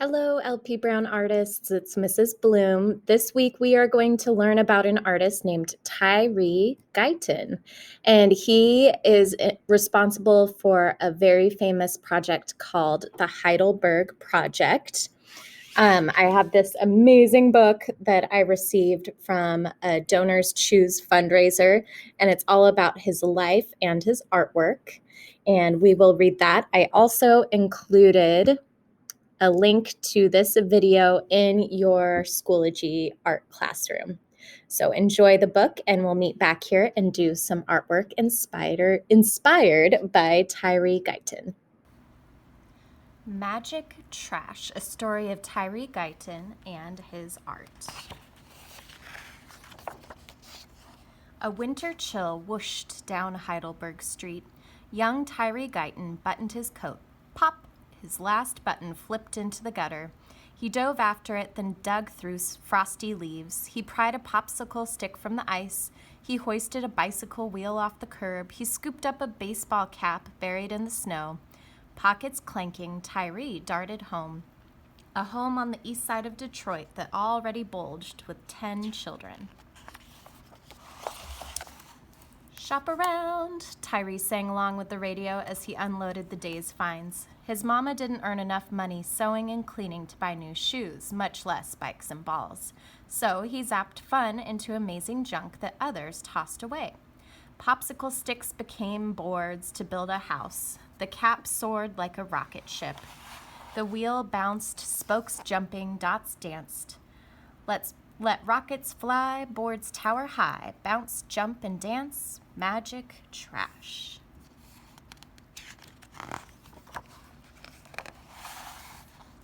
Hello, LP Brown artists. It's Mrs. Bloom. This week we are going to learn about an artist named Tyree Guyton. And he is responsible for a very famous project called the Heidelberg Project. I have this amazing book that I received from a Donors Choose fundraiser, and it's all about his life and his artwork. And we will read that. I also included a link to this video in your Schoology art classroom. So enjoy the book, and we'll meet back here and do some artwork inspired by Tyree Guyton. Magic Trash, a story of Tyree Guyton and his art. A winter chill whooshed down Heidelberg Street. Young Tyree Guyton buttoned his coat. Pop! His last button flipped into the gutter. He dove after it, then dug through frosty leaves. He pried a popsicle stick from the ice. He hoisted a bicycle wheel off the curb. He scooped up a baseball cap buried in the snow. Pockets clanking, Tyree darted home. A home on the east side of Detroit that already bulged with 10 children. Shop around, Tyree sang along with the radio as he unloaded the day's finds. His mama didn't earn enough money sewing and cleaning to buy new shoes, much less spikes and balls. So he zapped fun into amazing junk that others tossed away. Popsicle sticks became boards to build a house. The cap soared like a rocket ship. The wheel bounced, spokes jumping, dots danced. Let rockets fly, boards tower high, bounce, jump, and dance, magic trash.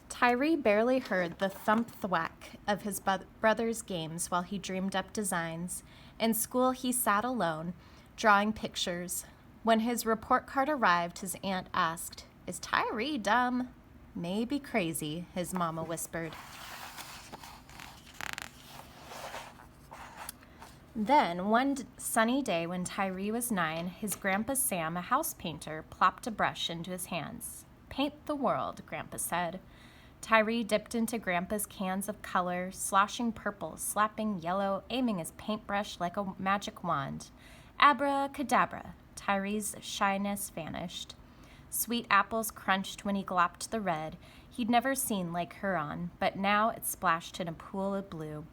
Tyree barely heard the thump-thwack of his brother's games while he dreamed up designs. In school, he sat alone, drawing pictures. When his report card arrived, his aunt asked, "Is Tyree dumb?" "Maybe crazy," his mama whispered. Then, one sunny day when Tyree was 9, his grandpa Sam, a house painter, plopped a brush into his hands. "Paint the world," Grandpa said. Tyree dipped into Grandpa's cans of color, sloshing purple, slapping yellow, aiming his paintbrush like a magic wand. Abracadabra! Tyree's shyness vanished. Sweet apples crunched when he glopped the red. He'd never seen Lake Huron, but now it splashed in a pool of blue.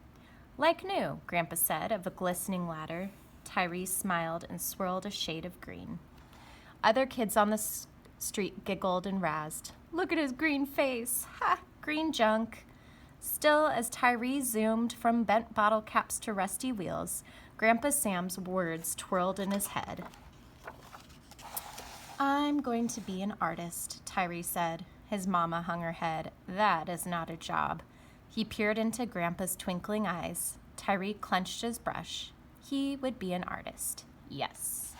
"Like new," Grandpa said of a glistening ladder. Tyree smiled and swirled a shade of green. Other kids on the street giggled and razzed. "Look at his green face! Ha! Green junk!" Still, as Tyree zoomed from bent bottle caps to rusty wheels, Grandpa Sam's words twirled in his head. "I'm going to be an artist," Tyree said. His mama hung her head. "That is not a job." He peered into Grandpa's twinkling eyes. Tyree clenched his brush. He would be an artist. Yes.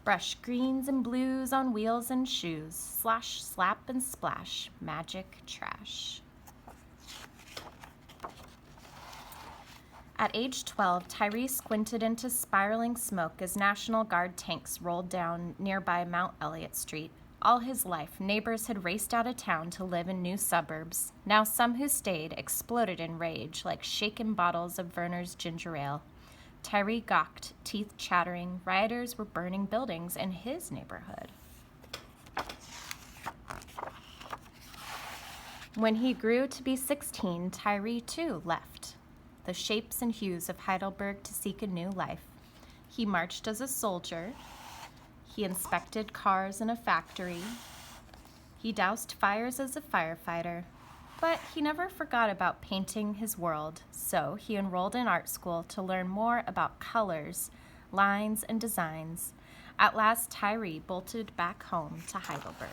Brush greens and blues on wheels and shoes. Slash, slap, and splash. Magic trash. At age 12, Tyree squinted into spiraling smoke as National Guard tanks rolled down nearby Mount Elliott Street. All his life, neighbors had raced out of town to live in new suburbs. Now some who stayed exploded in rage like shaken bottles of Verner's ginger ale. Tyree gawked, teeth chattering. Rioters were burning buildings in his neighborhood. When he grew to be 16, Tyree too left the shapes and hues of Heidelberg to seek a new life. He marched as a soldier. He inspected cars in a factory. He doused fires as a firefighter. But he never forgot about painting his world, so he enrolled in art school to learn more about colors, lines, and designs. At last, Tyree bolted back home to Heidelberg.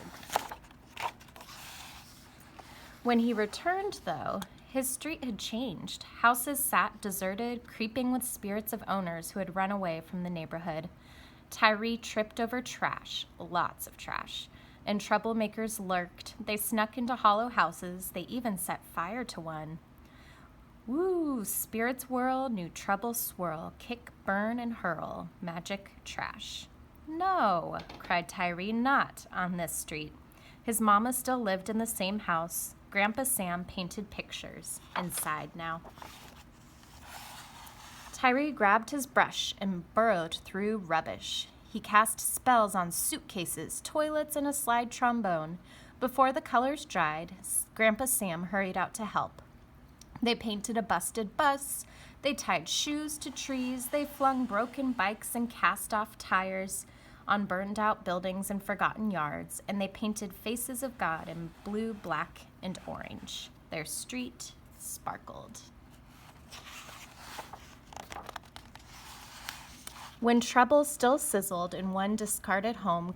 When he returned, though, his street had changed. Houses sat deserted, creeping with spirits of owners who had run away from the neighborhood. Tyree tripped over trash, lots of trash, and troublemakers lurked. They snuck into hollow houses. They even set fire to one. Woo, spirits whirl, new trouble swirl, kick, burn, and hurl, magic trash. "No," cried Tyree, "not on this street." His mama still lived in the same house. Grandpa Sam painted pictures inside now. Tyree grabbed his brush and burrowed through rubbish. He cast spells on suitcases, toilets, and a slide trombone. Before the colors dried, Grandpa Sam hurried out to help. They painted a busted bus. They tied shoes to trees. They flung broken bikes and cast-off tires on burned-out buildings and forgotten yards, and they painted faces of God in blue, black, and orange. Their street sparkled. When trouble still sizzled in one discarded home,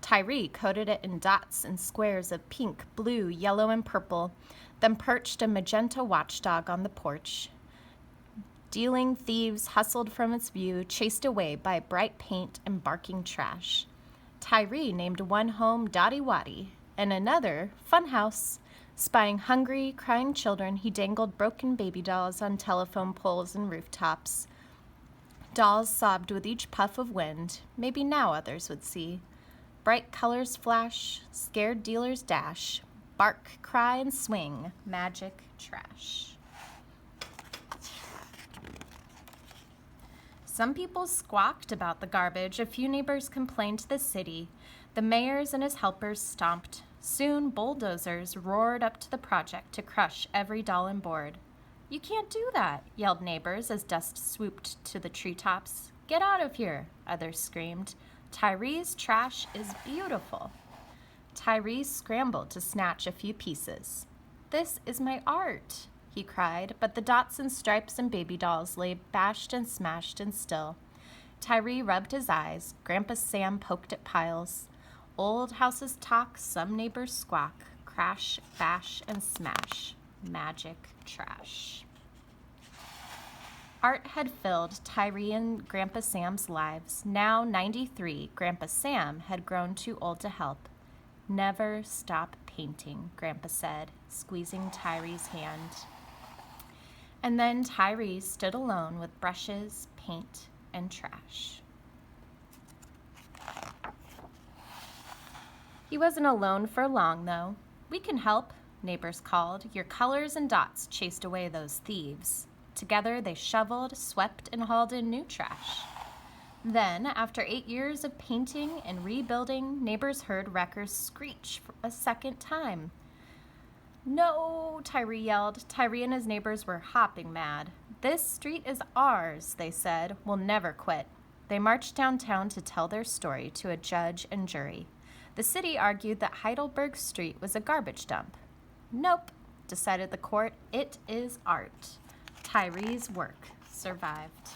Tyree coated it in dots and squares of pink, blue, yellow, and purple, then perched a magenta watchdog on the porch. Dealing thieves hustled from its view, chased away by bright paint and barking trash. Tyree named one home Dotty Waddy and another Funhouse. Spying hungry, crying children, he dangled broken baby dolls on telephone poles and rooftops. Dolls sobbed with each puff of wind. Maybe now others would see. Bright colors flash, scared dealers dash. Bark, cry, and swing. Magic trash. Some people squawked about the garbage. A few neighbors complained to the city. The mayors and his helpers stomped. Soon, bulldozers roared up to the project to crush every doll and board. "You can't do that," yelled neighbors as dust swooped to the treetops. "Get out of here," others screamed. "Tyree's trash is beautiful." Tyree scrambled to snatch a few pieces. "This is my art," he cried, but the dots and stripes and baby dolls lay bashed and smashed and still. Tyree rubbed his eyes. Grandpa Sam poked at piles. Old houses talk, some neighbors squawk. Crash, bash, and smash. Magic trash. Art had filled Tyree and Grandpa Sam's lives. Now, 93, Grandpa Sam had grown too old to help. "Never stop painting," Grandpa said, squeezing Tyree's hand. And then Tyree stood alone with brushes, paint, and trash. He wasn't alone for long, though. "We can help," neighbors called. "Your colors and dots chased away those thieves." Together they shoveled, swept, and hauled in new trash. Then, after 8 years of painting and rebuilding, neighbors heard wreckers screech for a second time. "No," Tyree yelled. Tyree and his neighbors were hopping mad. "This street is ours," they said. "We'll never quit." They marched downtown to tell their story to a judge and jury. The city argued that Heidelberg Street was a garbage dump. "Nope," decided the court. "It is art." Tyree's work survived.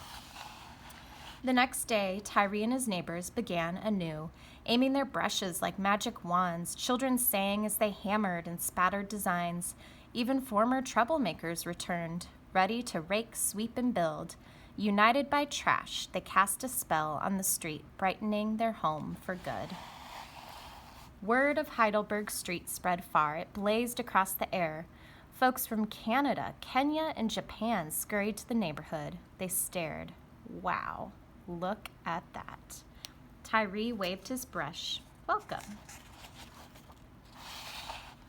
The next day, Tyree and his neighbors began anew, aiming their brushes like magic wands. Children sang as they hammered and spattered designs. Even former troublemakers returned, ready to rake, sweep, and build. United by trash, they cast a spell on the street, brightening their home for good. Word of Heidelberg Street spread far. It blazed across the air. Folks from Canada, Kenya, and Japan scurried to the neighborhood. They stared. Wow, look at that. Tyree waved his brush. "Welcome."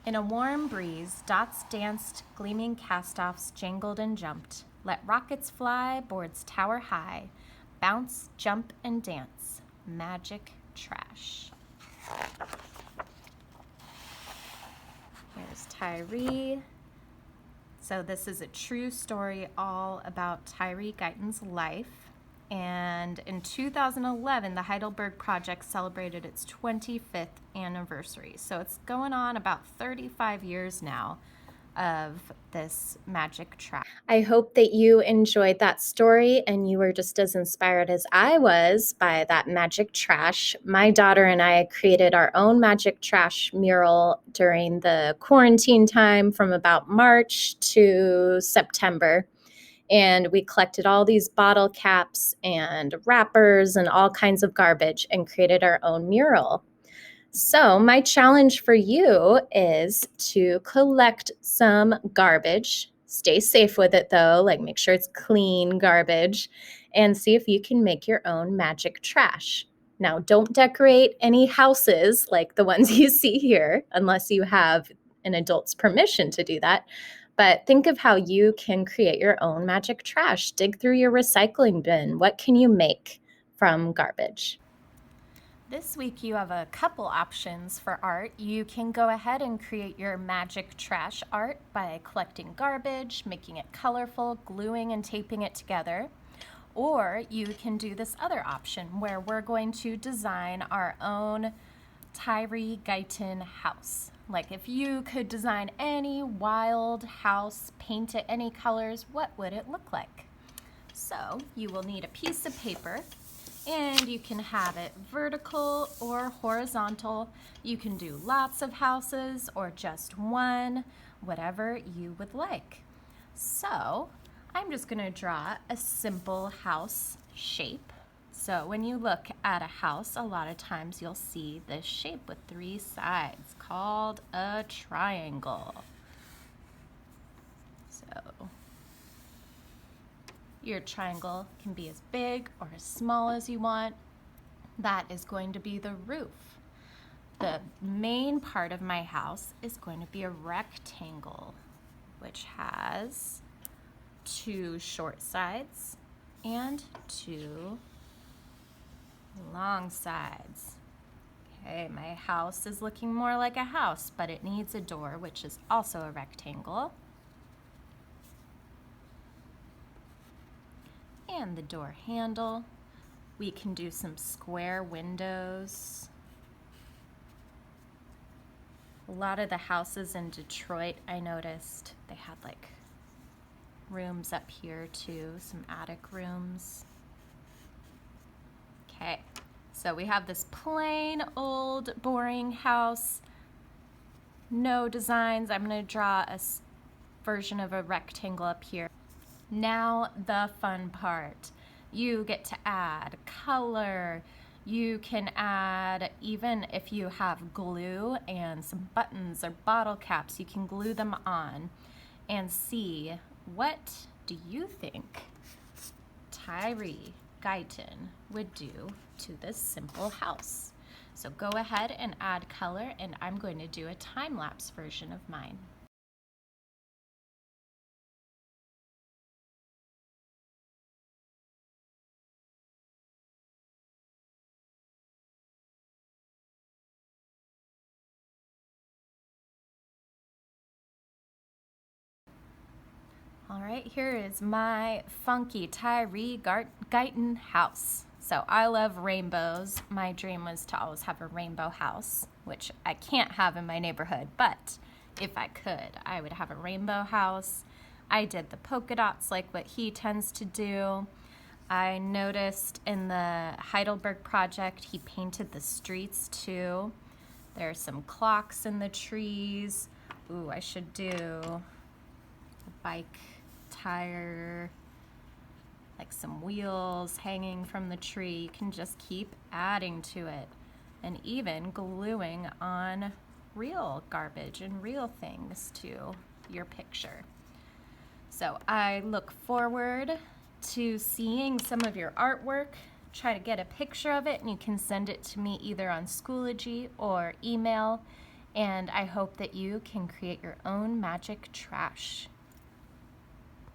In a warm breeze, dots danced, gleaming cast-offs jangled and jumped. Let rockets fly, boards tower high. Bounce, jump, and dance. Magic trash. Here's Tyree. So this is a true story all about Tyree Guyton's life. And in 2011, the Heidelberg Project celebrated its 25th anniversary. So it's going on about 35 years now of this magic trash. I hope that you enjoyed that story and you were just as inspired as I was by that magic trash. My daughter and I created our own magic trash mural during the quarantine time from about March to September. And we collected all these bottle caps and wrappers and all kinds of garbage and created our own mural. So my challenge for you is to collect some garbage. Stay safe with it though, like make sure it's clean garbage, and see if you can make your own magic trash. Now, don't decorate any houses like the ones you see here unless you have an adult's permission to do that. But think of how you can create your own magic trash. Dig through your recycling bin. What can you make from garbage? This week you have a couple options for art. You can go ahead and create your magic trash art by collecting garbage, making it colorful, gluing and taping it together. Or you can do this other option where we're going to design our own Tyree Guyton house. Like if you could design any wild house, paint it any colors, what would it look like? So you will need a piece of paper, and you can have it vertical or horizontal. You can do lots of houses or just one, whatever you would like. So I'm just going to draw a simple house shape. So when you look at a house, a lot of times you'll see this shape with 3 sides called a triangle. So your triangle can be as big or as small as you want. That is going to be the roof. The main part of my house is going to be a rectangle, which has 2 short sides and 2 long sides. Okay, my house is looking more like a house, but it needs a door, which is also a rectangle. And the door handle. We can do some square windows. A lot of the houses in Detroit, I noticed, they had like rooms up here too, some attic rooms. Okay, so we have this plain old boring house, no designs. I'm going to draw a version of a rectangle up here. Now the fun part. You get to add color. You can add, even if you have glue and some buttons or bottle caps, you can glue them on and see, what do you think Tyree Guyton would do to this simple house? So go ahead and add color, and I'm going to do a time-lapse version of mine. All right, here is my funky Tyree Guyton house. So I love rainbows. My dream was to always have a rainbow house, which I can't have in my neighborhood, but if I could, I would have a rainbow house. I did the polka dots like what he tends to do. I noticed in the Heidelberg project, he painted the streets too. There's some clocks in the trees. Ooh, I should do a bike tire, like some wheels hanging from the tree. You can just keep adding to it and even gluing on real garbage and real things to your picture. So I look forward to seeing some of your artwork. Try to get a picture of it, and you can send it to me either on Schoology or email. And I hope that you can create your own magic trash.